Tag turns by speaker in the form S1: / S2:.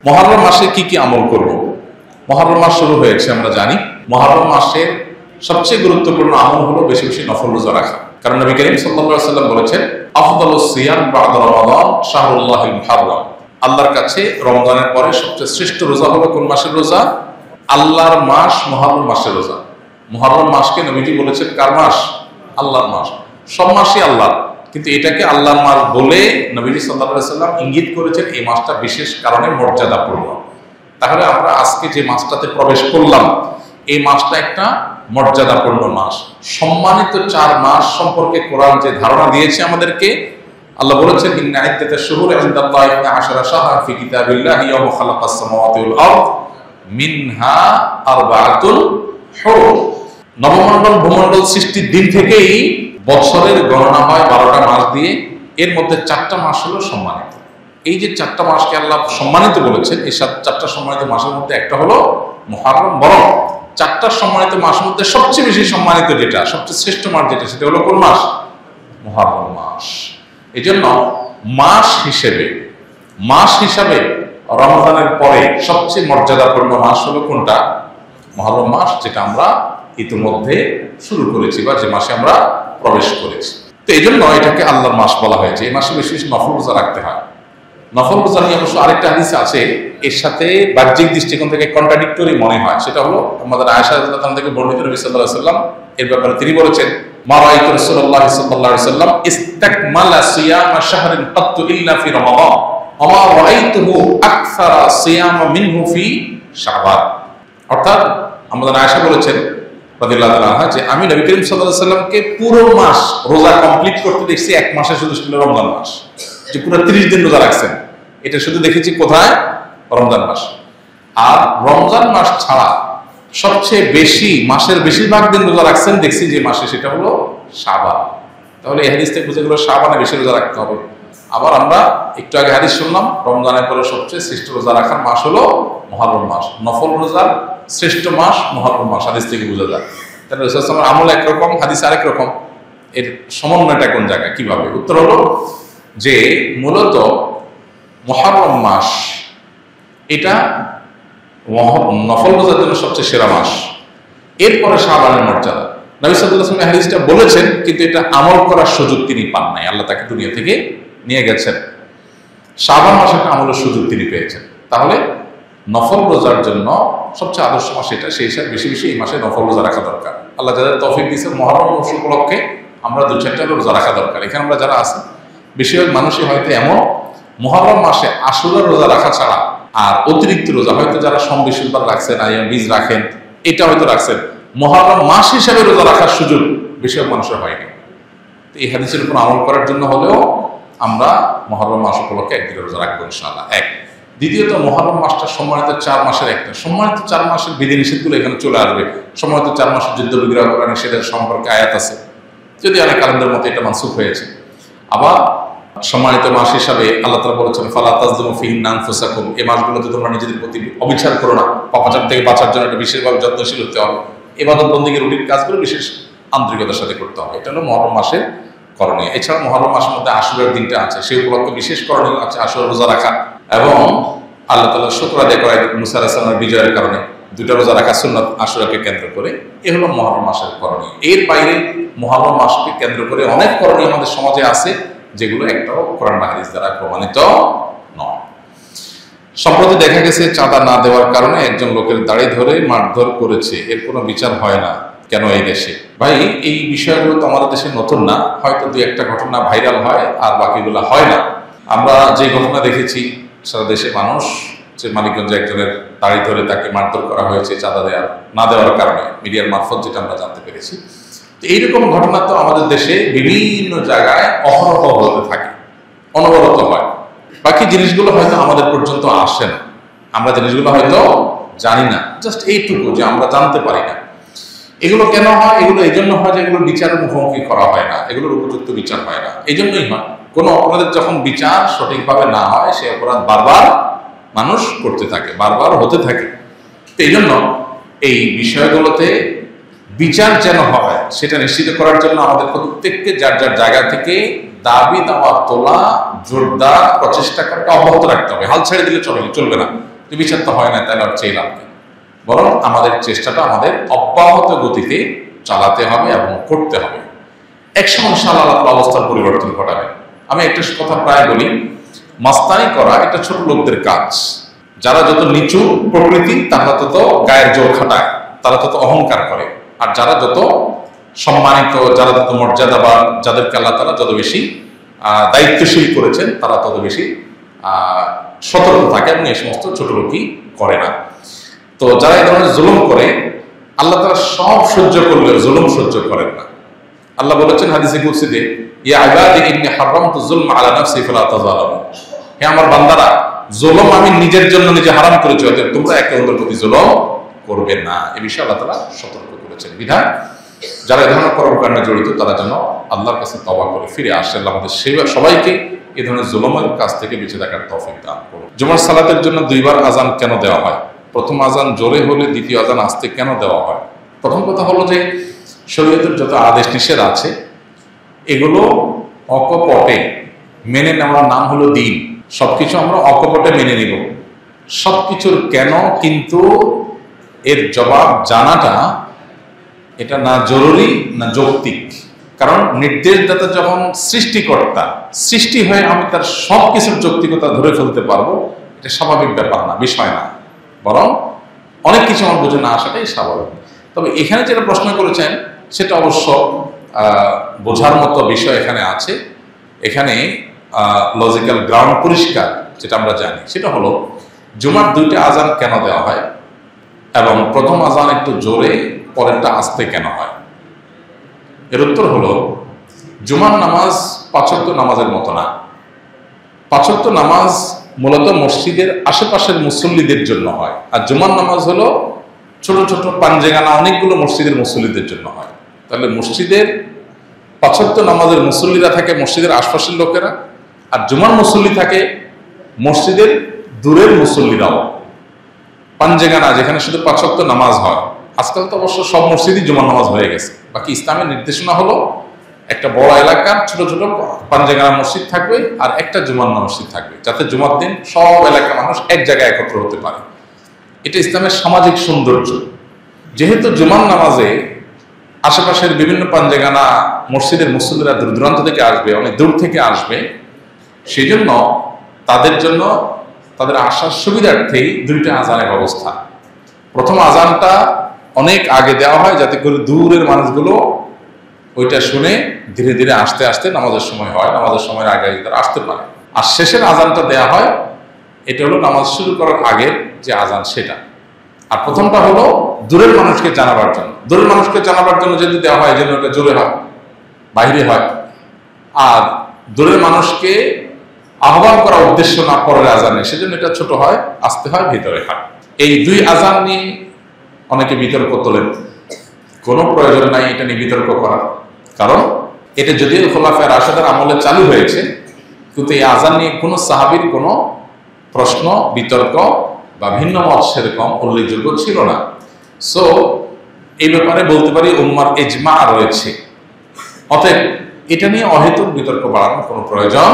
S1: মুহররম মাসে কি কি আমল করব? মুহররম মাস শুরু হয়েছে, আমরা জানি। মুহররম মাসের সবচেয়ে গুরুত্বপূর্ণ আমল হলো বেশি বেশি নফল রোজা রাখা। কারণ নবী করিম সাল্লাল্লাহু আলাইহি ওয়াসাল্লাম বলেছেন, আফদালুস সিয়াম বা'দা রমাদান শাহরুল্লাহিল মুহররম। আল্লাহর কাছে রমজানের পরে সবচেয়ে শ্রেষ্ঠ রোজা হলো কোন মাসের রোজা? আল্লাহর মাস মুহররম মাসের রোজা। মুহররম মাসকে নবীজি বলেছেন কার মাস? আল্লাহর মাস। সব মাসই আল্লাহর, কিন্তু এটাকে আল্লাহর মাস বলে নবীজি সাল্লাল্লাহু আলাইহি ওয়াসাল্লাম ইঙ্গিত করেছেন এই মাসটা বিশেষ কারণে মর্যাদাপূর্ণ। তাহলে আমরা আজকে যে মাসটাতে প্রবেশ করলাম, এই মাসটা একটা মর্যাদাপূর্ণ মাস। সম্মানিত 4 মাস সম্পর্কে কোরআন যে ধারণা দিয়েছে আমাদেরকে, আল্লাহ বলেছেন, ইন্না ইদ্দাতাশ শুহুরি ইনদাল্লাহি 12 শাহরান ফি কিতাবিল্লাহি ইয়াওমা খালাকাস সামাওয়াতি ওয়াল আরদ মিনহা আরবাআতুন হুরুম। নবমণ্ডল ভূমণ্ডল সৃষ্টির দিন থেকেই বছরের গণনা হয় 12টা মাস দিয়ে। এর মধ্যে 4টা মাস হলো সম্মানিত। এই যে 4টা মাসকে আল্লাহ সম্মানিত বলেছেন, এই 4টা সম্মানিত মাসের মধ্যে একটা হলো মুহররম। বরং 4টা সম্মানিত মাসের মধ্যে সবচেয়ে বেশি সম্মানিত যেটা, সবচেয়ে শ্রেষ্ঠ মাস যেটা, সেটা হলো কোন মাস? মুহররম মাস। এই জন্য মাস হিসাবে রমজানের পরে সবচেয়ে মর্যাদাপূর্ণ মাস হলো কোনটা? মুহররম মাস, যেটা আমরা ইতিমধ্যে শুরু করেছি বা যে মাসে আমরা প্রবেশ করেছি। তো এই জন্য এটাকে আল্লাহর মাস বলা হয়েছে। এই মাসে বেশি বেশি নফল রোজা রাখতে হয়। নফল রোজা নিয়ে অবশ্য আরেকটা হাদিস আছে, এর সাথে বাহ্যিক দৃষ্টিকোণ থেকে কন্ট্রাডিক্টরি মনে হয়। সেটা হলো আমাদের আয়েশা রাদিয়াল্লাহু আনহা থেকে বর্ণিত, নবী সাল্লাল্লাহু আলাইহি ওয়াসাল্লাম এর ব্যাপারে তিনি বলেছেন, মা রাআইতু রাসূলুল্লাহ সাল্লাল্লাহু আলাইহি ওয়াসাল্লাম ইসতাকমালা সিয়ামা শাহরিন কাত্তু ইল্লা ফি রমাদান ওয়া মা রাআইতুহু আকসারা সিয়ামা মিনহু ফি শাবান। অর্থাৎ আমাদের আয়েশা বলেছেন রাদিয়াল্লাহু আনহা যে আমি নবী করিম সাল্লাল্লাহু আলাইহি ওয়াসাল্লামকে পুরো মাস রোজা কমপ্লিট করতে দেখছি এক মাসে, শুধু ছিল রমজান মাস, যে পুরো 30 দিন রোজা রাখছেন। এটা শুধু দেখেছি কোথায়? রমজান মাস। আর রমজান মাস ছাড়া সবচেয়ে বেশি, মাসের বেশিরভাগ দিন রোজা রাখছেন দেখছি যে মাসে, সেটা হলো শাবান। তাহলে এই হাদিস থেকে বুঝে গেল শাবানে বেশি রোজা রাখতে হবে। আবার আমরা একটু আগে হাদিস শুনলাম, রমজানের পরে সবচেয়ে শ্রেষ্ঠ রোজা রাখার মাস হলো মুহররম মাস। নফল রোজার শ্রেষ্ঠ মাস মুহররম মাস, হাদিস থেকে বোঝা যায়। তাহলে রাসূল সাল্লাল্লাহু আলাইহি ওয়াসাল্লাম আমল একরকম, হাদিস আরেক রকম। এর সমন্বয়টা কোন জায়গায়, কিভাবে? উত্তর হলো যে মূলত মুহররম মাস এটা নফল রোজার জন্য সবচেয়ে সেরা মাস। এরপরে শাবানের মর্যাদা। নবী সাল্লাল্লাহু আলাইহি ওয়াসাল্লাম হাদিসটা বলেছেন, কিন্তু এটা আমল করার সুযোগ তিনি পান নাই। আল্লাহ তাকে দুনিয়া থেকে নিয়ে গেছেন। শাবান মাসে একটা আমলের সুযোগ তিনি পেয়েছেন। তাহলে নফল রোজার জন্য সবচেয়ে আদর্শ মাস এটা, সেই হিসাবে বেশি বেশি এই মাসে নফল রোজা রাখা দরকার। আল্লাহ যাদের তৌফিক দিয়েছেন, মুহররম মাস উপলক্ষে আমরা 2-4টা রোজা রাখা দরকার। এখানে আমরা যারা আছি, বেশিরভাগ মানুষই হয়তো এমন মুহররম মাসে আশুরার রোজা রাখা ছাড়া আর অতিরিক্ত রোজা, হয়তো যারা সোম-বৃহস্পতিবার রাখছেন, আইয়াম বীজ রাখেন, এটা হয়তো রাখছেন, মুহররম মাস হিসাবে রোজা রাখার সুযোগ বেশিরভাগ মানুষের হয়নি। তো এই হাদিসের উপর আমল করার জন্য হলেও আমরা মুহররম মাস উপলক্ষে একদিন রোজা রাখবো ইনশাআল্লাহ। এক। দ্বিতীয়ত, মুহররম মাসটা সম্মানিত 4 মাসের একটা। সম্মানিত 4 মাসের বিধিনিষেধগুলো এখানে চলে আসবে। সম্মানিত 4 মাসের যুদ্ধ বিগ্রহ করা নিষেধের সম্পর্কে আয়াত আছে, যদি অনেক কালেন্ডার মতো এটা মানসুখ হয়েছে। আবার সম্মানিত মাস হিসাবে আল্লাহ তাআলা বলেছেন, ফালা তাজলিমু ফিহিন্না আনফুসাকুম, এই মাসগুলোতে তোমরা নিজেদের প্রতি অবিচার করো না। পাপাচার থেকে বাঁচার জন্য এটা বিশেষভাবে যত্নশীল হতে হবে। ইবাদত বন্দেগীর রুটিন কাজগুলো বিশেষ আন্তরিকতার সাথে করতে হবে। এটা হলো মুহররম মাসের করণীয়। এছাড়া মুহররম মাসের মধ্যে আশুরার দিনটা আছে, সেই উপলক্ষে বিশেষ করণীয় আছে আশুরা রোজা রাখা, এবং আল্লাহ তাআলা শুকর আদায় করা মুসা আলাইহিস সালামের বিজয়ের কারণে 2টা রোজা রাখা সুন্নাত আশুরাকে কেন্দ্র করে। এ হলো মুহররম মাসের করণীয়। এর বাইরে মুহররম মাসকে কেন্দ্র করে অনেক করণীয় আমাদের সমাজে আছে, যেগুলো একটাও কোরআন বা হাদিস দ্বারা প্রমাণিত নয়। সম্প্রতি দেখা গেছে চাঁদা না দেওয়ার কারণে একজন লোকের দাড়ি ধরে মারধর করেছে, এর কোনো বিচার হয় না কেন এই দেশে? ভাই, এই বিষয়গুলো তো আমাদের দেশে নতুন না। হয়তো 2-1টা ঘটনা ভাইরাল হয়, আর বাকিগুলো হয় না। আমরা যে ঘটনা দেখেছি, সারা দেশে মানুষ, যে মানিকগঞ্জে একজনের দাড়ি ধরে তাকে মারধর করা হয়েছে চাঁদা না দেওয়ার কারণে, মিডিয়ার মারফত যেটা আমরা জানতে পেরেছি। তো এইরকম ঘটনা তো আমাদের দেশে বিভিন্ন জায়গায় অহরহ হতে থাকে, অনবরত হয়। বাকি জিনিসগুলো হয়তো আমাদের পর্যন্ত আসে না, আমরা জিনিসগুলো হয়তো জানি না, জাস্ট এইটুকু যে আমরা জানতে পারি না। এগুলো কেন হয়? এগুলো এই জন্য হয় যে এগুলো বিচারের মুখোমুখি করা হয় না, এগুলোর উপযুক্ত বিচার হয় না। এই জন্যই হয়, কোনো অপরাধের যখন বিচার সঠিকভাবে না হয়, সে অপরাধ বারবার মানুষ করতে থাকে, বারবার হতে থাকে। তো এই জন্য এই বিষয়গুলোতে বিচার যেন হয়, সেটা নিশ্চিত করার জন্য আমাদের প্রত্যেককে যার যার জায়গা থেকে দাবি দাওয়া তোলা, জোরদার প্রচেষ্টা করাটা অব্যাহত রাখতে হবে। হাল ছেড়ে দিলে চলবে না। বিচার তো হয় না, তাহলে আর চেয়ে লাভ নেই। বরং আমাদের চেষ্টাটা আমাদের অব্যাহত গতিতে চালাতে হবে এবং করতে হবে। একসময় ইনশাআল্লাহ আল্লাহ অবস্থার পরিবর্তন ঘটাবে। আমি একটা কথা প্রায় বলি, মাস্তানি করা এটা ছোট লোকদের কাজ। যারা যত নিচু প্রকৃতি তারা তত গায়ের জোর খাটায়, তারা তত অহংকার করে। আর যারা যত সম্মানিত, যারা যত মর্যাদাবান, যাদেরকে আল্লাহ তাআলা যত বেশি দায়িত্বশীল করেছেন, তারা তত বেশি সতর্ক থাকে এবং এই সমস্ত ছোট লোকই করে না। তো যারা এই ধরনের জুলুম করে, আল্লাহ তাআলা সব সহ্য করলেও জুলুম সহ্য করেন না। আল্লাহ বলেছেন হাদিসে কুদসিতে, ইয়া ইবাদি ইন্নী হারামতু যুলমা আলা নাফসি ফালা তাযালামু, হে আমার বান্দারা, জুলুম আমি নিজের জন্য নিজে হারাম করেছি, অতএব তোমরা একে অন্যের প্রতি জুলুম করবে না। এই বিষয়ে আল্লাহ তাআলা সতর্ক করেছেন। বিধান যারা এই ধরনের কর্মকাণ্ডে জড়িত তারা যেন আল্লাহর কাছে তওবা করে ফিরে আসে। আল্লাহ আমাদের সবাইকে এই ধরনের জুলুমের কাছ থেকে বেঁচে থাকার তৌফিক দান করুন। জুমার সালাতের জন্য দুইবার আজান কেন দেওয়া হয়? প্রথম আজান জোরে হলে দ্বিতীয় আজান আস্তে কেন দেওয়া হয়? প্রথম কথা হলো যে শরীয়তের যত আদেশ নিষেধ আছে এগুলো অকপটে মেনে নেওয়ার নাম হলো দ্বীন। সবকিছু আমরা অকপটে মেনে নিব, সবকিছুর কেন কিন্তু এর জবাব জানাটা এটা না জরুরি না যৌক্তিক। কারণ নির্দেশদাতা যখন সৃষ্টিকর্তা, সৃষ্টি হয়ে আমি তার সব কিছুর যৌক্তিকতা ধরে ফেলতে পারবো, এটা স্বাভাবিক ব্যাপার না, বিষয় না। বরং অনেক কিছু আমার বুঝে না আসাটাই স্বাভাবিক। তবে এখানে যেটা প্রশ্ন করেছেন সেটা অবশ্য বোঝার মতো বিষয় এখানে আছে। এখানে লজিক্যাল গ্রাউন্ড পরিষ্কার যেটা আমরা জানি সেটা হলো জুমার দুইটা আজান কেন দেওয়া হয় এবং প্রথম আজান একটু জোরে পরেরটা আস্তে কেন হয়। এর উত্তর হলো জুমার নামাজ 5 ওয়াক্ত নামাজের মতো না। 5 ওয়াক্ত নামাজ মূলত মসজিদের আশেপাশের মুসল্লিদের জন্য হয়, আর জুমার নামাজ হলো ছোট ছোট পাঞ্জেগানা অনেকগুলো মসজিদের মুসল্লিদের জন্য হয়। তাহলে মসজিদের 5 ওয়াক্ত নামাজের মুসল্লিরা থাকে মসজিদের আশপাশের লোকেরা, আর জুমার মুসল্লি থাকে মসজিদের দূরের মুসল্লিরাও। পাঞ্জেগানা যেখানে শুধু 5 ওয়াক্ত নামাজ হয়, আজকাল তো অবশ্য সব মসজিদই জুমার নামাজ হয়ে গেছে। বাকি ইসলামের নির্দেশনা হলো একটা বড় এলাকার ছোট ছোট পাঞ্জেগানা মসজিদ থাকবে আর একটা জুমার মসজিদ থাকবে, যাতে জুমার দিন সব এলাকার মানুষ এক জায়গায় একত্র হতে পারে। এটা ইসলামের সামাজিক সৌন্দর্য। যেহেতু জুমার নামাজে আশেপাশের বিভিন্ন পাঞ্জেগানা মসজিদের মুসল্লিরা দূর দূরান্ত থেকে আসবে, অনেক দূর থেকে আসবে, সেই জন্য তাদের জন্য তাদের আসার সুবিধার্থেই দুইটা আজানের ব্যবস্থা। প্রথম আজানটা অনেক আগে দেওয়া হয় যাতে করে দূরের মানুষগুলো ওইটা শুনে ধীরে ধীরে আসতে আসতে নামাজের সময় হয়, নামাজের সময়ের আগে তারা আসতে পারে। আর শেষের আজানটা দেওয়া হয়, এটা হলো নামাজ শুরু করার আগের যে আজান সেটা। আর প্রথমটা হলো দূরের মানুষকে জানাবার জন্য। দূরের মানুষকে জানাবার জন্য যদি দেওয়া হয় যেন ওটা জোরে হয়, বাইরে হয়। আর দূরের মানুষকে আহ্বান করার উদ্দেশ্য না পরের আজানে, সেজন্য এটা ছোট হয়, আসতে হয়, ভিতরে হয়। এই দুই আজান নিয়ে অনেকে বিতর্ক তোলেন। কোনো প্রয়োজন নাই এটা নিয়ে বিতর্ক করার, কারণ এটা যদিও খোলাফায়ে রাশেদার আমলে চালু হয়েছে, কিন্তু এই আজান নিয়ে কোনো সাহাবীর কোনো প্রশ্ন, বিতর্ক বা ভিন্ন মত সেরকম উল্লেখযোগ্য ছিল না। সো এই ব্যাপারে বলতে পারি উম্মার ইজমা রয়েছে। অতএব এটা নিয়ে অহেতুক বিতর্ক বাড়ানোর কোনো প্রয়োজন